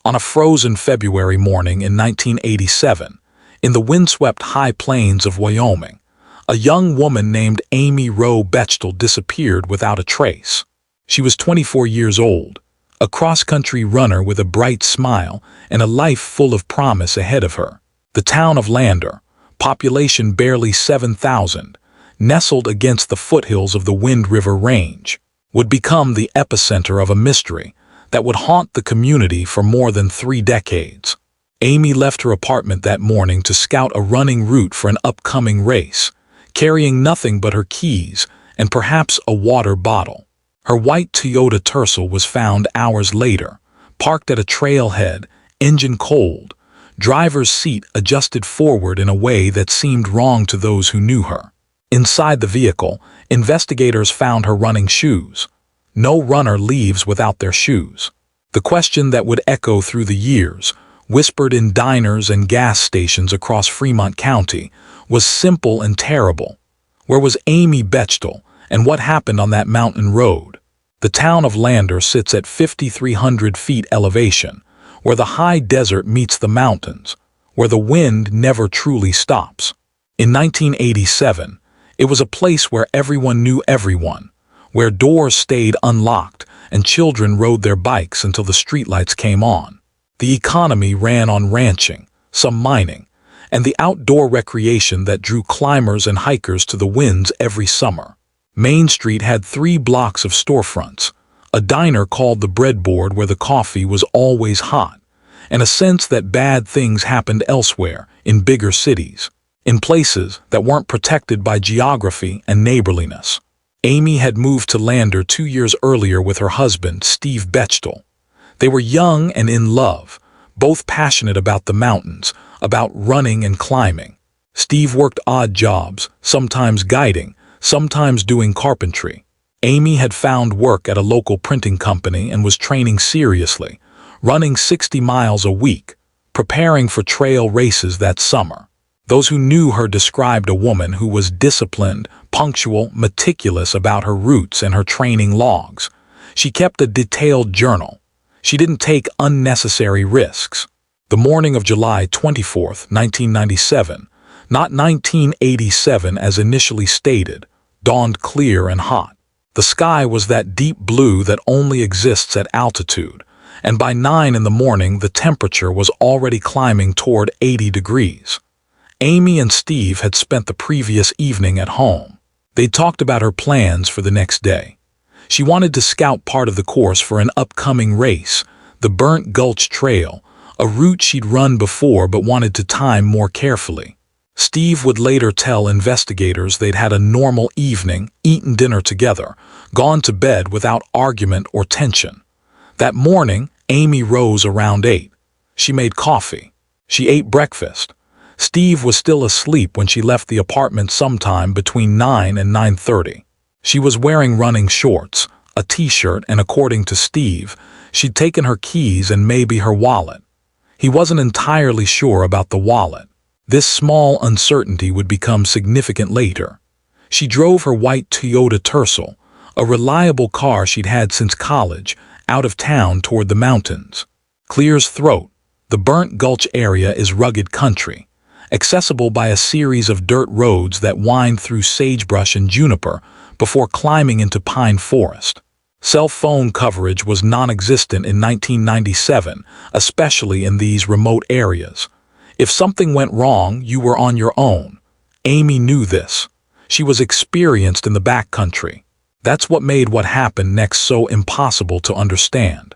On a frozen February morning in 1987, in the windswept high plains of Wyoming, a young woman named Amy Roe Bechtel disappeared without a trace. She was 24 years old, a cross-country runner with a bright smile and a life full of promise ahead of her. The town of Lander, population barely 7,000, nestled against the foothills of the Wind River Range, would become the epicenter of a mystery that would haunt the community for more than 3 decades. Amy left her apartment that morning to scout a running route for an upcoming race, carrying nothing but her keys and perhaps a water bottle. Her white Toyota Tercel was found hours later, parked at a trailhead, engine cold, driver's seat adjusted forward in a way that seemed wrong to those who knew her. Inside the vehicle, investigators found her running shoes. No runner leaves without their shoes. The question that would echo through the years, whispered in diners and gas stations across Fremont County, was simple and terrible. Where was Amy Bechtel, and what happened on that mountain road? The town of Lander sits at 5,300 feet elevation, where the high desert meets the mountains, where the wind never truly stops. In 1987, it was a place where everyone knew everyone, where doors stayed unlocked and children rode their bikes until the streetlights came on. The economy ran on ranching, some mining, and the outdoor recreation that drew climbers and hikers to the winds every summer. Main Street had 3 blocks of storefronts, a diner called the Breadboard where the coffee was always hot, and a sense that bad things happened elsewhere, in bigger cities, in places that weren't protected by geography and neighborliness. Amy had moved to Lander 2 years earlier with her husband, Steve Bechtel. They were young and in love, both passionate about the mountains, about running and climbing. Steve worked odd jobs, sometimes guiding, sometimes doing carpentry. Amy had found work at a local printing company and was training seriously, running 60 miles a week, preparing for trail races that summer. Those who knew her described a woman who was disciplined, punctual, meticulous about her routes and her training logs. She kept a detailed journal. She didn't take unnecessary risks. The morning of July 24, 1997, not 1987 as initially stated, dawned clear and hot. The sky was that deep blue that only exists at altitude, and by 9 in the morning the temperature was already climbing toward 80 degrees. Amy and Steve had spent the previous evening at home. They'd talked about her plans for the next day. She wanted to scout part of the course for an upcoming race, the Burnt Gulch Trail, a route she'd run before but wanted to time more carefully. Steve would later tell investigators they'd had a normal evening, eaten dinner together, gone to bed without argument or tension. That morning, Amy rose around 8. She made coffee. She ate breakfast. Steve was still asleep when she left the apartment sometime between 9 and 9:30. She was wearing running shorts, a t-shirt, and according to Steve, she'd taken her keys and maybe her wallet. He wasn't entirely sure about the wallet. This small uncertainty would become significant later. She drove her white Toyota Tercel, a reliable car she'd had since college, out of town toward the mountains. Clear's Throat, the Burnt Gulch area, is rugged country, accessible by a series of dirt roads that wind through sagebrush and juniper before climbing into pine forest. Cell phone coverage was non-existent in 1997, especially in these remote areas. If something went wrong, you were on your own. Amy knew this. She was experienced in the backcountry. That's what made what happened next so impossible to understand.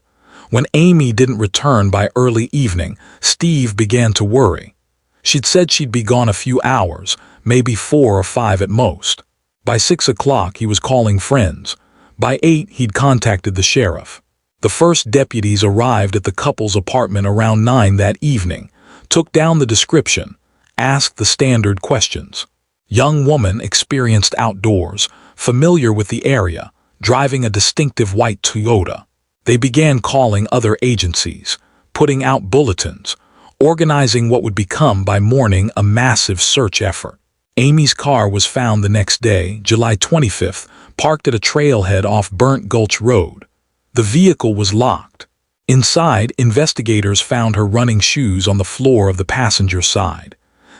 When Amy didn't return by early evening, Steve began to worry. She'd said she'd be gone a few hours, maybe 4 or 5 at most. By 6 o'clock, he was calling friends. By 8, he'd contacted the sheriff. The first deputies arrived at the couple's apartment around 9 that evening, took down the description, asked the standard questions. Young woman experienced outdoors, familiar with the area, driving a distinctive white Toyota. They began calling other agencies, putting out bulletins, organizing what would become by morning a massive search effort. Amy's car was found the next day, July 25th, parked at a trailhead off Burnt Gulch Road. The vehicle was locked. Inside, investigators found her running shoes on the floor of the passenger side.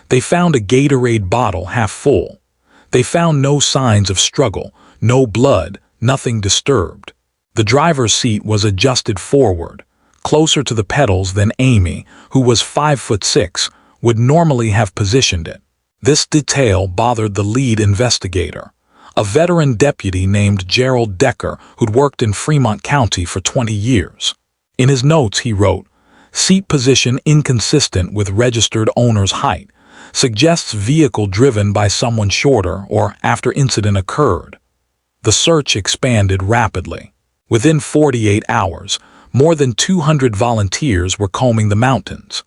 They found a Gatorade bottle half full. They found no signs of struggle, no blood, nothing disturbed. The driver's seat was adjusted forward, closer to the pedals than Amy, who was 5'6", would normally have positioned it. This detail bothered the lead investigator, a veteran deputy named Gerald Decker who'd worked in Fremont County for 20 years. In his notes he wrote, "Seat position inconsistent with registered owner's height, suggests vehicle driven by someone shorter or after incident occurred." The search expanded rapidly. Within 48 hours, more than 200 volunteers were combing the mountains.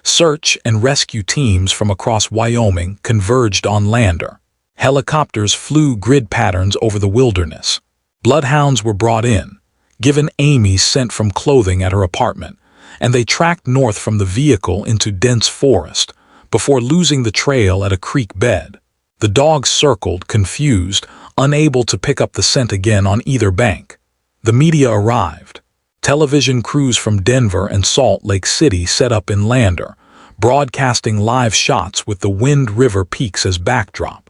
Search and rescue teams from across Wyoming converged on Lander. Helicopters flew grid patterns over the wilderness. Bloodhounds were brought in, given Amy's scent from clothing at her apartment, and they tracked north from the vehicle into dense forest before losing the trail at a creek bed. The dogs circled, confused, unable to pick up the scent again on either bank. The media arrived. Television crews from Denver and Salt Lake City set up in Lander, broadcasting live shots with the Wind River peaks as backdrop.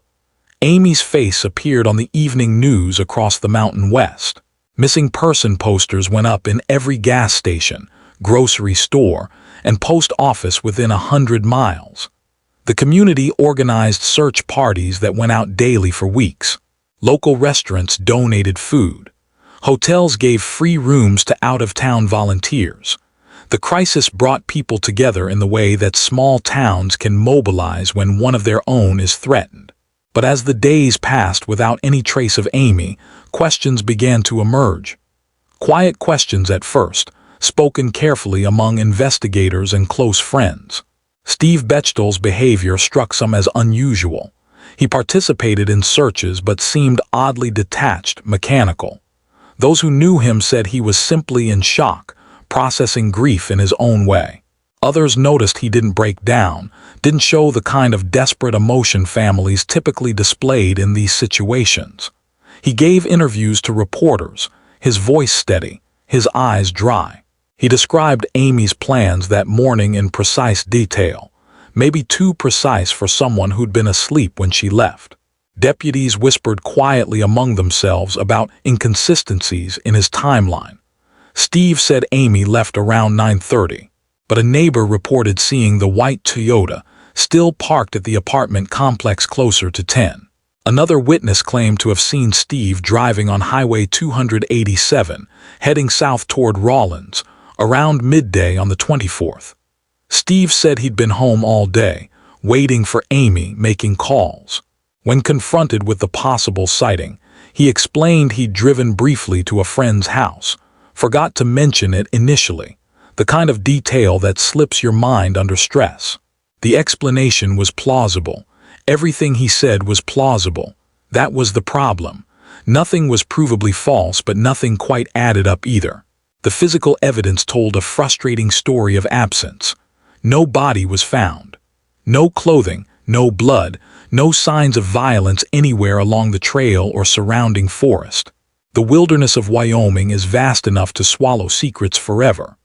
Amy's face appeared on the evening news across the mountain west. Missing person posters went up in every gas station, grocery store, and post office within 100 miles. The community organized search parties that went out daily for weeks. Local restaurants donated food. Hotels gave free rooms to out-of-town volunteers. The crisis brought people together in the way that small towns can mobilize when one of their own is threatened. But as the days passed without any trace of Amy, questions began to emerge. Quiet questions at first, spoken carefully among investigators and close friends. Steve Bechtel's behavior struck some as unusual. He participated in searches but seemed oddly detached, mechanical. Those who knew him said he was simply in shock, processing grief in his own way. Others noticed he didn't break down, didn't show the kind of desperate emotion families typically displayed in these situations. He gave interviews to reporters, his voice steady, his eyes dry. He described Amy's plans that morning in precise detail, maybe too precise for someone who'd been asleep when she left. Deputies whispered quietly among themselves about inconsistencies in his timeline. Steve said Amy left around 9:30, but a neighbor reported seeing the white Toyota still parked at the apartment complex closer to 10. Another witness claimed to have seen Steve driving on Highway 287, heading south toward Rawlins, around midday on the 24th. Steve said he'd been home all day, waiting for Amy, making calls. When confronted with the possible sighting, he explained he'd driven briefly to a friend's house, forgot to mention it initially, the kind of detail that slips your mind under stress. The explanation was plausible. Everything he said was plausible. That was the problem. Nothing was provably false, but nothing quite added up either. The physical evidence told a frustrating story of absence. No body was found. No clothing, no blood, no signs of violence anywhere along the trail or surrounding forest. The wilderness of Wyoming is vast enough to swallow secrets forever.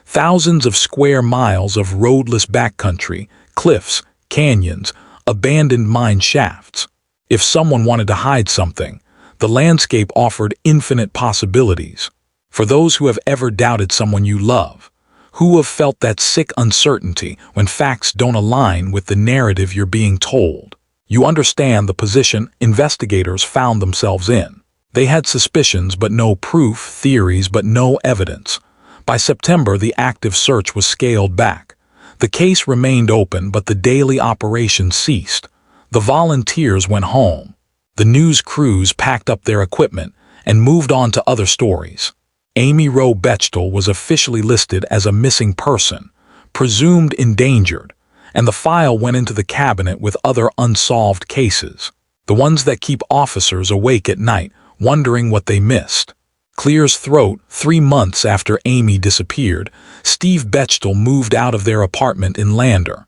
Thousands of square miles of roadless backcountry, cliffs, canyons, abandoned mine shafts. If someone wanted to hide something, the landscape offered infinite possibilities. For those who have ever doubted someone you love, who have felt that sick uncertainty when facts don't align with the narrative you're being told, you understand the position investigators found themselves in. They had suspicions but no proof, theories but no evidence. By September, the active search was scaled back. The case remained open, but the daily operation ceased. The volunteers went home. The news crews packed up their equipment and moved on to other stories. Amy Rowe Bechtel was officially listed as a missing person, presumed endangered, and the file went into the cabinet with other unsolved cases, the ones that keep officers awake at night, wondering what they missed. Clear's throat. 3 months after Amy disappeared, Steve Bechtel moved out of their apartment in Lander.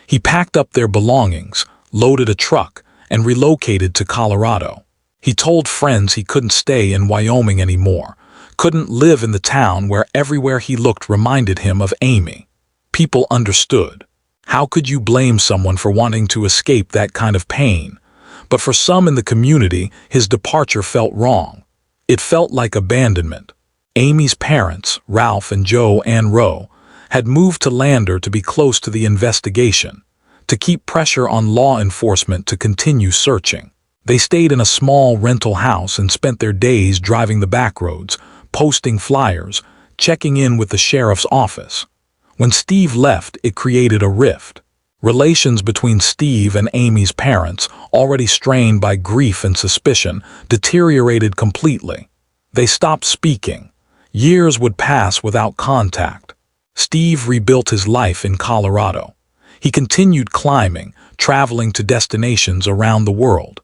He packed up their belongings, loaded a truck, and relocated to Colorado. He told friends he couldn't stay in Wyoming anymore, couldn't live in the town where everywhere he looked reminded him of Amy. People understood. How could you blame someone for wanting to escape that kind of pain? But for some in the community, his departure felt wrong. It felt like abandonment. Amy's parents, Ralph and Joe Ann Rowe, had moved to Lander to be close to the investigation, to keep pressure on law enforcement to continue searching. They stayed in a small rental house and spent their days driving the back roads, posting flyers, checking in with the sheriff's office. When Steve left, it created a rift. Relations between Steve and Amy's parents, already strained by grief and suspicion, deteriorated completely. They stopped speaking. Years would pass without contact. Steve rebuilt his life in Colorado. He continued climbing, traveling to destinations around the world.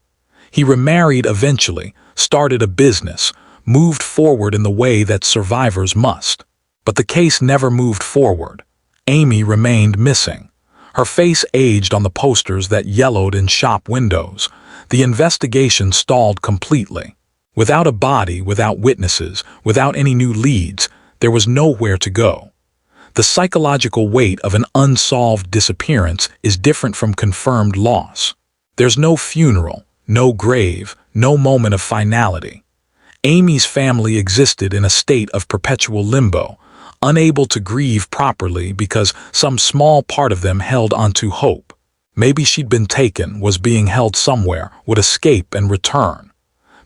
He remarried eventually, started a business, moved forward in the way that survivors must. But the case never moved forward. Amy remained missing. Her face aged on the posters that yellowed in shop windows. The investigation stalled completely. Without a body, without witnesses, without any new leads, there was nowhere to go. The psychological weight of an unsolved disappearance is different from confirmed loss. There's no funeral, no grave, no moment of finality. Amy's family existed in a state of perpetual limbo, unable to grieve properly because some small part of them held onto hope. Maybe she'd been taken, was being held somewhere, would escape and return.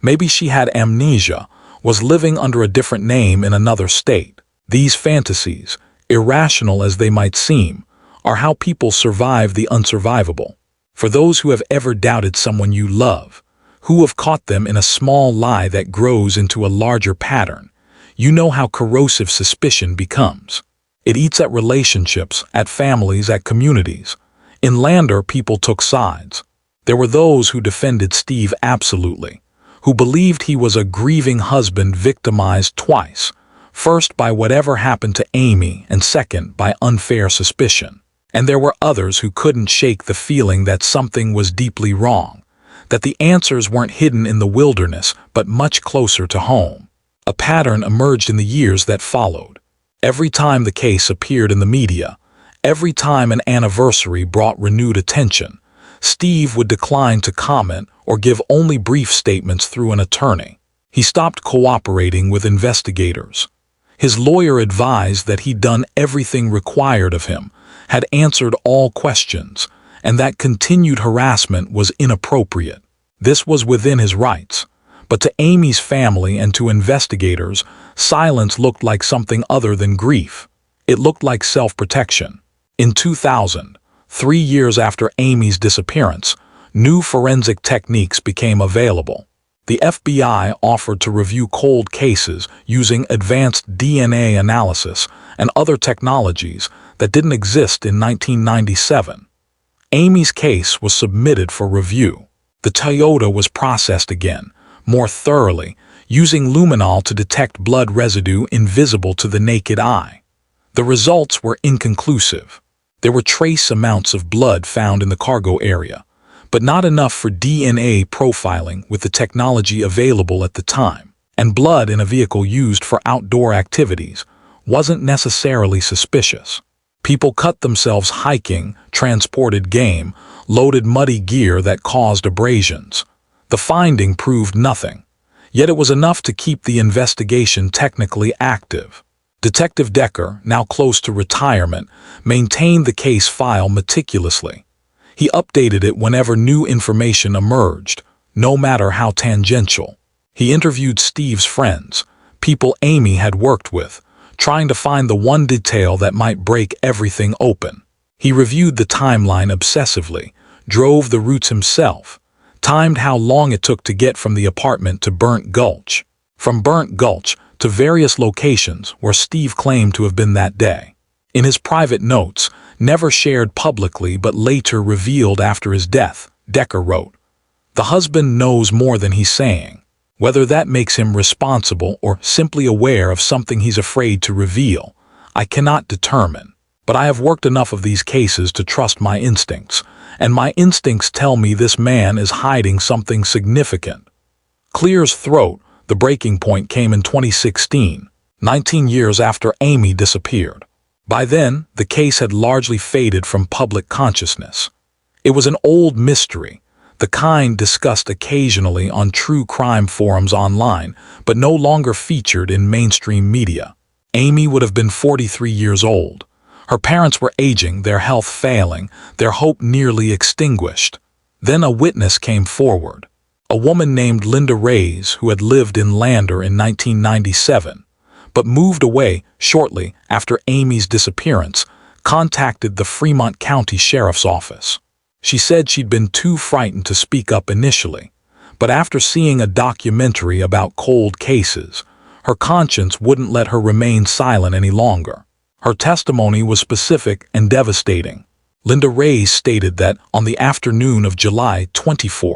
Maybe she had amnesia, was living under a different name in another state. These fantasies, irrational as they might seem, are how people survive the unsurvivable. For those who have ever doubted someone you love, who have caught them in a small lie that grows into a larger pattern, you know how corrosive suspicion becomes. It eats at relationships, at families, at communities. In Lander, people took sides. There were those who defended Steve absolutely, who believed he was a grieving husband victimized twice, first by whatever happened to Amy and second by unfair suspicion. And there were others who couldn't shake the feeling that something was deeply wrong, that the answers weren't hidden in the wilderness but much closer to home. A pattern emerged in the years that followed. Every time the case appeared in the media, every time an anniversary brought renewed attention, Steve would decline to comment or give only brief statements through an attorney. He stopped cooperating with investigators. His lawyer advised that he'd done everything required of him, had answered all questions, and that continued harassment was inappropriate. This was within his rights. But to Amy's family and to investigators, silence looked like something other than grief. It looked like self-protection. In 2000, 3 years after Amy's disappearance, new forensic techniques became available. The FBI offered to review cold cases using advanced DNA analysis and other technologies that didn't exist in 1997. Amy's case was submitted for review. The Toyota was processed again, more thoroughly, using luminol to detect blood residue invisible to the naked eye. The results were inconclusive. There were trace amounts of blood found in the cargo area, but not enough for DNA profiling with the technology available at the time. And blood in a vehicle used for outdoor activities wasn't necessarily suspicious. People cut themselves hiking, transported game, loaded muddy gear that caused abrasions. The finding proved nothing, yet it was enough to keep the investigation technically active. Detective Decker, now close to retirement, maintained the case file meticulously. He updated it whenever new information emerged, no matter how tangential. He interviewed Steve's friends, people Amy had worked with, trying to find the one detail that might break everything open. He reviewed the timeline obsessively, drove the routes himself, timed how long it took to get from the apartment to Burnt Gulch, from Burnt Gulch to various locations where Steve claimed to have been that day. In his private notes, never shared publicly but later revealed after his death, Decker wrote, "The husband knows more than he's saying. Whether that makes him responsible or simply aware of something he's afraid to reveal, I cannot determine. But I have worked enough of these cases to trust my instincts, and my instincts tell me this man is hiding something significant." Clear's throat, The breaking point came in 2016, 19 years after Amy disappeared. By then, the case had largely faded from public consciousness. It was an old mystery, the kind discussed occasionally on true crime forums online, but no longer featured in mainstream media. Amy would have been 43 years old. Her parents were aging, their health failing, their hope nearly extinguished. Then a witness came forward. A woman named Linda Reyes, who had lived in Lander in 1997, but moved away shortly after Amy's disappearance, contacted the Fremont County Sheriff's Office. She said she'd been too frightened to speak up initially, but after seeing a documentary about cold cases, her conscience wouldn't let her remain silent any longer. Her testimony was specific and devastating. Linda Reyes stated that on the afternoon of July 24,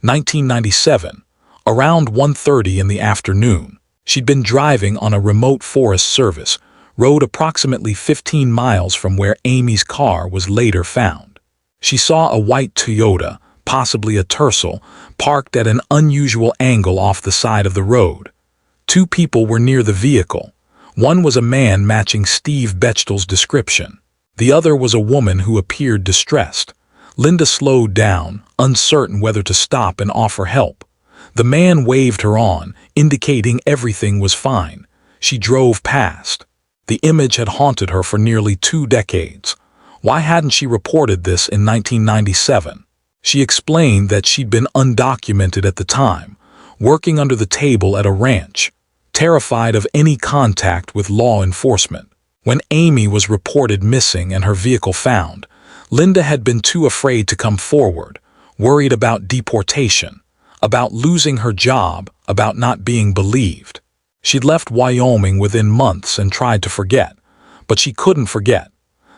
1997, around 1:30 in the afternoon, she'd been driving on a remote Forest Service road approximately 15 miles from where Amy's car was later found. She saw a white Toyota, possibly a Tercel, parked at an unusual angle off the side of the road. Two people were near the vehicle. One was a man matching Steve Bechtel's description. The other was a woman who appeared distressed. Linda slowed down, uncertain whether to stop and offer help. The man waved her on, indicating everything was fine. She drove past. The image had haunted her for nearly 2 decades. Why hadn't she reported this in 1997? She explained that she'd been undocumented at the time, working under the table at a ranch, terrified of any contact with law enforcement. When Amy was reported missing and her vehicle found, Linda had been too afraid to come forward, worried about deportation, about losing her job, about not being believed. She'd left Wyoming within months and tried to forget, but she couldn't forget.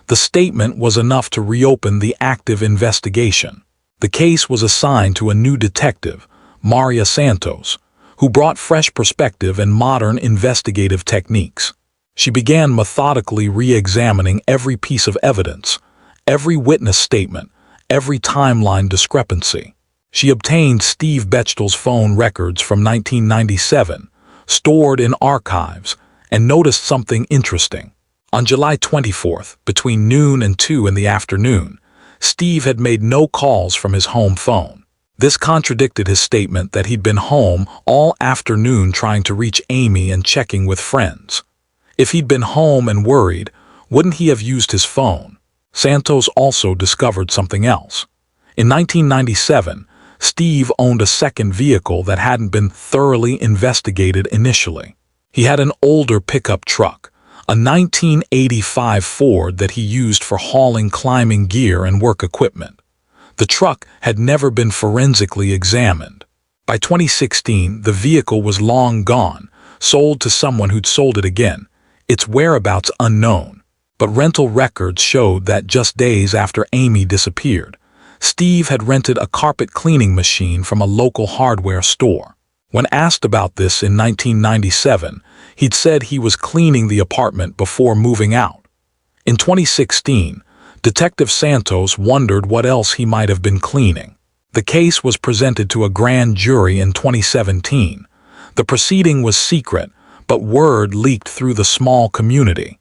The statement was enough to reopen the active investigation. The case was assigned to a new detective, Maria Santos, who brought fresh perspective and modern investigative techniques. She began methodically re-examining every piece of evidence, every witness statement, every timeline discrepancy. She obtained Steve Bechtel's phone records from 1997, stored in archives, and noticed something interesting. On July 24th, between noon and 2 in the afternoon, Steve had made no calls from his home phone. This contradicted his statement that he'd been home all afternoon trying to reach Amy and checking with friends. If he'd been home and worried, wouldn't he have used his phone? Santos also discovered something else. In 1997, Steve owned a second vehicle that hadn't been thoroughly investigated initially. He had an older pickup truck, a 1985 Ford that he used for hauling climbing gear and work equipment. The truck had never been forensically examined. By 2016, the vehicle was long gone, sold to someone who'd sold it again, its whereabouts unknown. But rental records showed that just days after Amy disappeared, Steve had rented a carpet cleaning machine from a local hardware store. When asked about this in 1997, he'd said he was cleaning the apartment before moving out. In 2016, Detective Santos wondered what else he might have been cleaning. The case was presented to a grand jury in 2017. The proceeding was secret, but word leaked through the small community.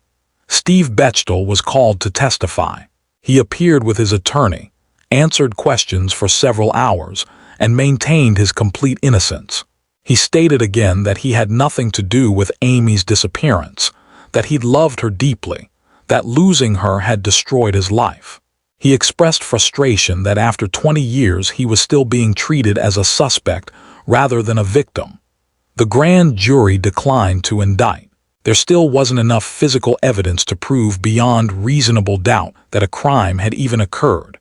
Steve Bechtel was called to testify. He appeared with his attorney, answered questions for several hours, and maintained his complete innocence. He stated again that he had nothing to do with Amy's disappearance, that he'd loved her deeply, that losing her had destroyed his life. He expressed frustration that after 20 years he was still being treated as a suspect rather than a victim. The grand jury declined to indict. There still wasn't enough physical evidence to prove beyond reasonable doubt that a crime had even occurred,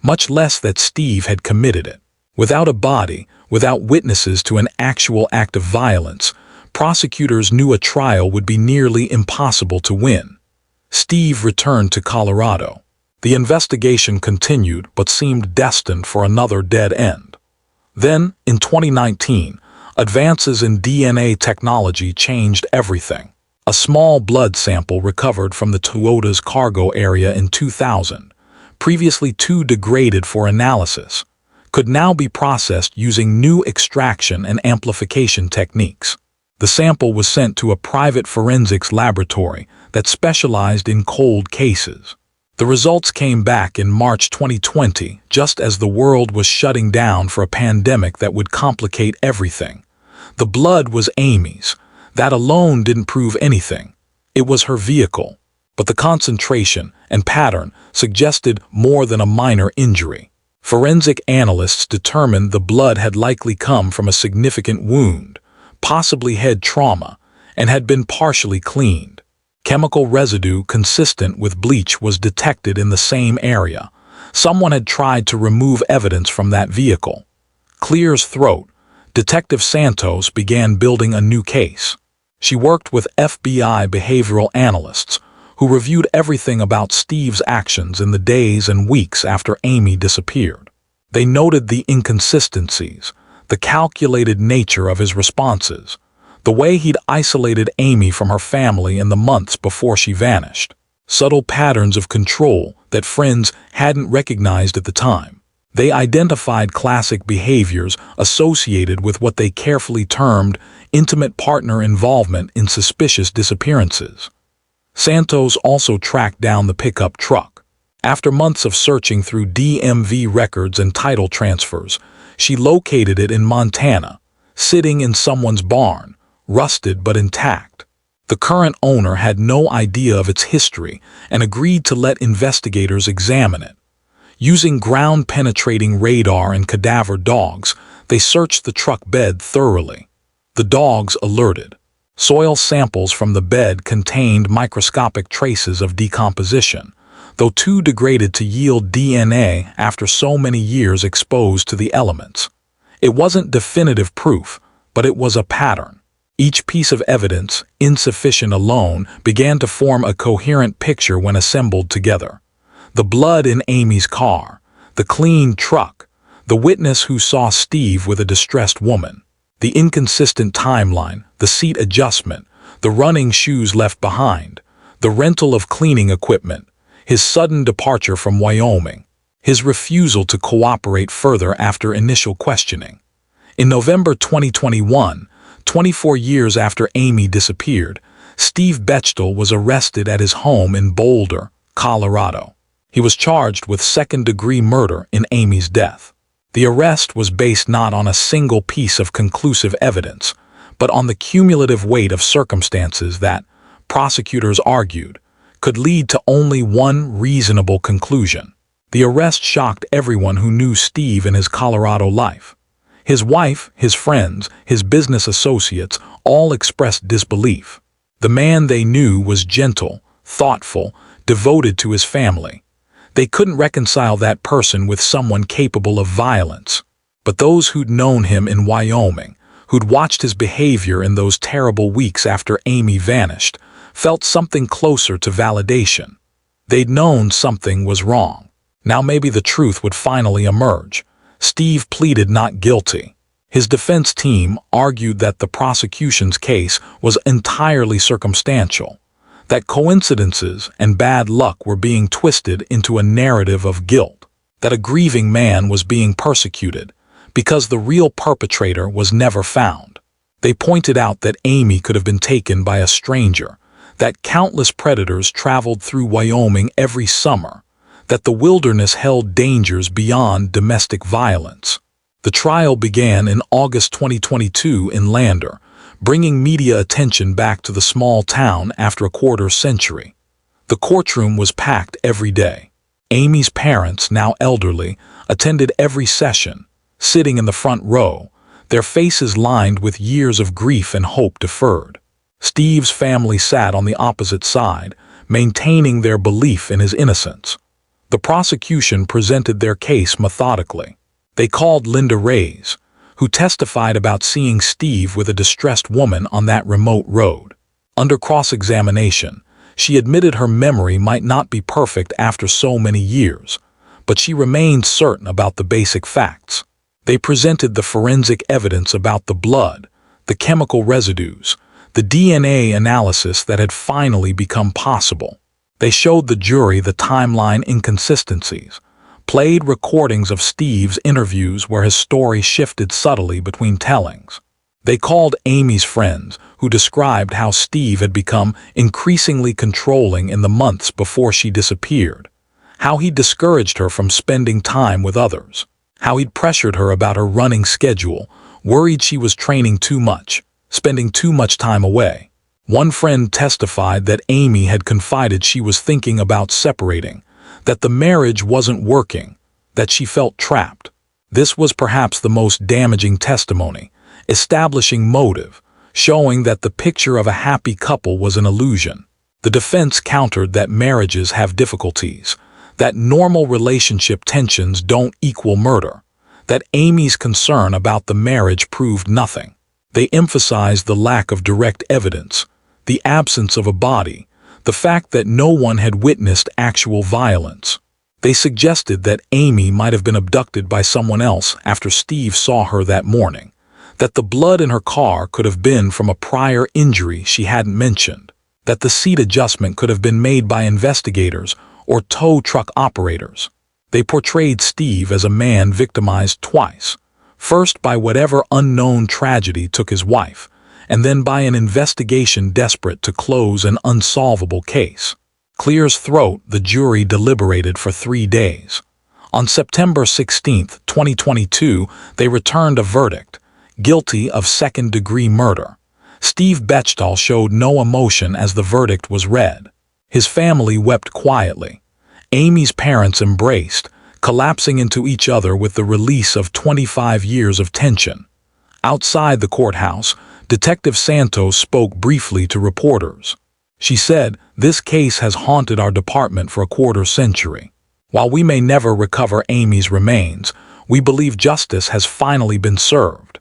much less that Steve had committed it. Without a body, without witnesses to an actual act of violence, prosecutors knew a trial would be nearly impossible to win. Steve returned to Colorado. The investigation continued but seemed destined for another dead end. Then, in 2019, advances in DNA technology changed everything. A small blood sample recovered from the Toyota's cargo area in 2000, previously too degraded for analysis, could now be processed using new extraction and amplification techniques. The sample was sent to a private forensics laboratory that specialized in cold cases. The results came back in March 2020, just as the world was shutting down for a pandemic that would complicate everything. The blood was Amy's. That alone didn't prove anything. It was her vehicle. But the concentration and pattern suggested more than a minor injury. Forensic analysts determined the blood had likely come from a significant wound, possibly head trauma, and had been partially cleaned. Chemical residue consistent with bleach was detected in the same area. Someone had tried to remove evidence from that vehicle. Clear's throat. Detective Santos began building a new case. She worked with FBI behavioral analysts who reviewed everything about Steve's actions in the days and weeks after Amy disappeared. They noted the inconsistencies, the calculated nature of his responses, the way he'd isolated Amy from her family in the months before she vanished, subtle patterns of control that friends hadn't recognized at the time. They identified classic behaviors associated with what they carefully termed intimate partner involvement in suspicious disappearances. Santos also tracked down the pickup truck. After months of searching through DMV records and title transfers, she located it in Montana, sitting in someone's barn, rusted but intact. The current owner had no idea of its history and agreed to let investigators examine it. Using ground-penetrating radar and cadaver dogs, they searched the truck bed thoroughly. The dogs alerted. Soil samples from the bed contained microscopic traces of decomposition, though too degraded to yield DNA after so many years exposed to the elements. It wasn't definitive proof, but it was a pattern. Each piece of evidence, insufficient alone, began to form a coherent picture when assembled together. The blood in Amy's car, the clean truck, the witness who saw Steve with a distressed woman, the inconsistent timeline, the seat adjustment, the running shoes left behind, the rental of cleaning equipment, his sudden departure from Wyoming, his refusal to cooperate further after initial questioning. In November 2021, 24 years after Amy disappeared, Steve Bechtel was arrested at his home in Boulder, Colorado. He was charged with second-degree murder in Amy's death. The arrest was based not on a single piece of conclusive evidence, but on the cumulative weight of circumstances that, prosecutors argued, could lead to only one reasonable conclusion. The arrest shocked everyone who knew Steve in his Colorado life. His wife, his friends, his business associates all expressed disbelief. The man they knew was gentle, thoughtful, devoted to his family. They couldn't reconcile that person with someone capable of violence. But those who'd known him in Wyoming, who'd watched his behavior in those terrible weeks after Amy vanished, felt something closer to validation. They'd known something was wrong. Now maybe the truth would finally emerge. Steve pleaded not guilty. His defense team argued that the prosecution's case was entirely circumstantial, that coincidences and bad luck were being twisted into a narrative of guilt, that a grieving man was being persecuted because the real perpetrator was never found. They pointed out that Amy could have been taken by a stranger, that countless predators traveled through Wyoming every summer, that the wilderness held dangers beyond domestic violence. The trial began in August 2022 in Lander, bringing media attention back to the small town after a quarter century. The courtroom was packed every day. Amy's parents, now elderly, attended every session, sitting in the front row, their faces lined with years of grief and hope deferred. Steve's family sat on the opposite side, maintaining their belief in his innocence. The prosecution presented their case methodically. They called Linda Reyes, who testified about seeing Steve with a distressed woman on that remote road. Under cross-examination, she admitted her memory might not be perfect after so many years, but she remained certain about the basic facts. They presented the forensic evidence about the blood, the chemical residues, the DNA analysis that had finally become possible. They showed the jury the timeline inconsistencies, played recordings of Steve's interviews where his story shifted subtly between tellings. They called Amy's friends, who described how Steve had become increasingly controlling in the months before she disappeared, how he discouraged her from spending time with others, how he'd pressured her about her running schedule, worried she was training too much, spending too much time away. One friend testified that Amy had confided she was thinking about separating, that the marriage wasn't working, that she felt trapped. This was perhaps the most damaging testimony, establishing motive, showing that the picture of a happy couple was an illusion. The defense countered that marriages have difficulties, that normal relationship tensions don't equal murder, that Amy's concern about the marriage proved nothing. They emphasized the lack of direct evidence, the absence of a body, the fact that no one had witnessed actual violence. They suggested that Amy might have been abducted by someone else after Steve saw her that morning, that the blood in her car could have been from a prior injury she hadn't mentioned, that the seat adjustment could have been made by investigators or tow truck operators. They portrayed Steve as a man victimized twice, first by whatever unknown tragedy took his wife, and then by an investigation desperate to close an unsolvable case. Clear's throat, the jury deliberated for 3 days. On September 16, 2022, they returned a verdict, guilty of second-degree murder. Steve Bechtel showed no emotion as the verdict was read. His family wept quietly. Amy's parents embraced, collapsing into each other with the release of 25 years of tension. Outside the courthouse, Detective Santos spoke briefly to reporters. She said, "This case has haunted our department for a quarter century. While we may never recover Amy's remains, we believe justice has finally been served."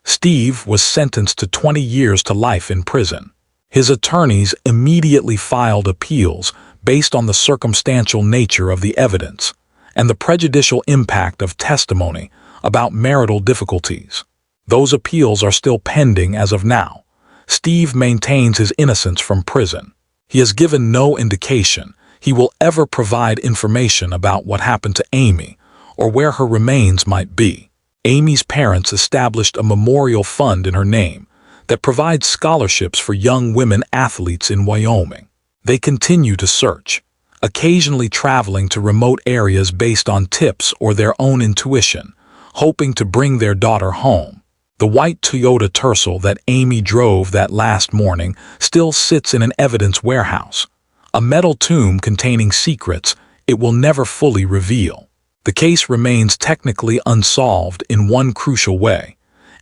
Steve was sentenced to 20 years to life in prison. His attorneys immediately filed appeals based on the circumstantial nature of the evidence and the prejudicial impact of testimony about marital difficulties. Those appeals are still pending as of now. Steve maintains his innocence from prison. He has given no indication he will ever provide information about what happened to Amy or where her remains might be. Amy's parents established a memorial fund in her name that provides scholarships for young women athletes in Wyoming. They continue to search, occasionally traveling to remote areas based on tips or their own intuition, hoping to bring their daughter home. The white Toyota Tercel that Amy drove that last morning still sits in an evidence warehouse, a metal tomb containing secrets it will never fully reveal. The case remains technically unsolved in one crucial way.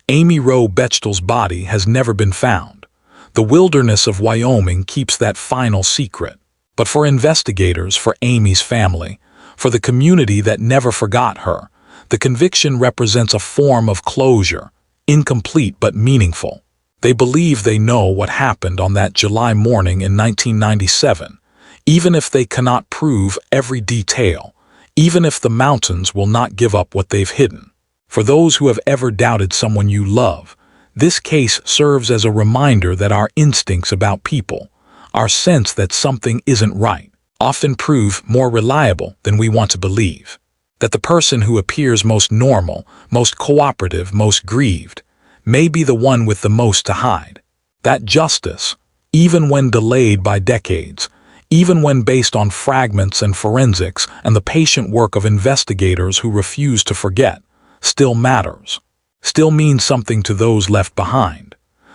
Amy Roe Bechtel's body has never been found. The wilderness of Wyoming keeps that final secret. But for investigators, for Amy's family, for the community that never forgot her, the conviction represents a form of closure, incomplete but meaningful. They believe they know what happened on that July morning in 1997, even if they cannot prove every detail, even if the mountains will not give up what they've hidden. For those who have ever doubted someone you love, this case serves as a reminder that our instincts about people, our sense that something isn't right, often prove more reliable than we want to believe. That the person who appears most normal, most cooperative, most grieved, may be the one with the most to hide. That justice, even when delayed by decades, even when based on fragments and forensics and the patient work of investigators who refuse to forget, still matters, still means something to those left behind.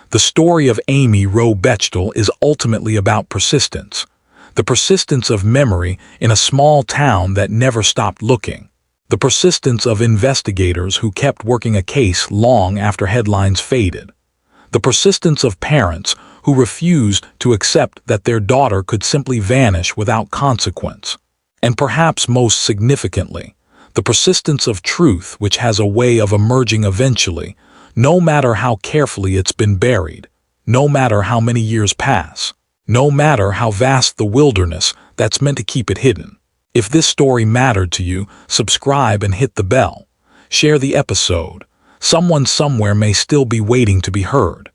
The story of Amy Roe Bechtel is ultimately about persistence, the persistence of memory in a small town that never stopped looking, the persistence of investigators who kept working a case long after headlines faded, the persistence of parents who refused to accept that their daughter could simply vanish without consequence, and perhaps most significantly, the persistence of truth which has a way of emerging eventually, no matter how carefully it's been buried, no matter how many years pass, no matter how vast the wilderness that's meant to keep it hidden. If this story mattered to you, subscribe and hit the bell. Share the episode. Someone somewhere may still be waiting to be heard.